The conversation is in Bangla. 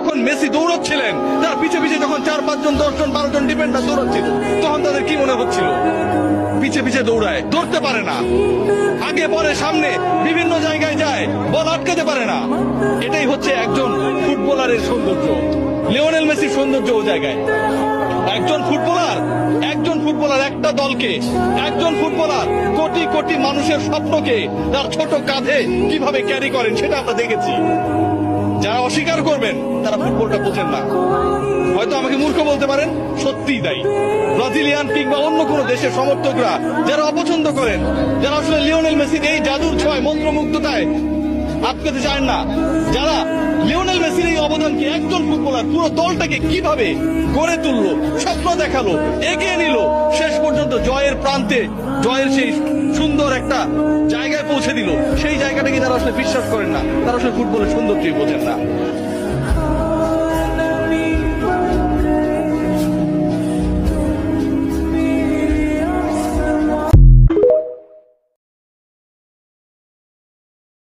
যখন মেসি দৌড়চ্ছিলেন, তার পিছে পিছে যখন 4-5 জন 10 জন 12 জন ডিফেন্ডার দৌড়চ্ছিল, তখন তাদের কি মনে হচ্ছিল? পিছে পিছে দৌড়ায়, ধরতে পারে না, আগে পরে সামনে বিভিন্ন জায়গায় যায়, বল আটকাতে পারে না। এটাই হচ্ছে একজন ফুটবলারের সৌন্দর্য। লিওনেল মেসির সৌন্দর্য ও জায়গায়। একজন ফুটবলার একটা দলকে, একজন ফুটবলার কোটি কোটি মানুষের স্বপ্নকে তার ছোট কাঁধে কিভাবে ক্যারি করেন সেটা আমরা দেখেছি। যারা অস্বীকার করবেন তারা ফুটবলটা বোঝেন না। হয়তো আমাকে মূর্খ বলতে পারেন, সত্যিই তাই। ব্রাজিলিয়ান কিংবা অন্য কোন দেশের সমর্থকরা যারা অপছন্দ করেন, যারা আসলে লিওনেল মেসির এই জাদুর ছোঁয়ায় মন্ত্রমুগ্ধতায় আটকাতে চান না, যারা লিওনেল মেসির এই অবদানকে, একজন ফুটবলার পুরো দলটাকে কিভাবে গড়ে তুললো, স্বপ্ন দেখালো, এগিয়ে নিল, শেষ পর্যন্ত জয়ের প্রান্তে, জয়ের সেই সুন্দর একটা জায়গায় পৌঁছে দিল, সেই জায়গাটাকে যারা আসলে বিশ্বাস করেন না, তারা আসলে ফুটবলের সৌন্দর্যই বোঝেন না।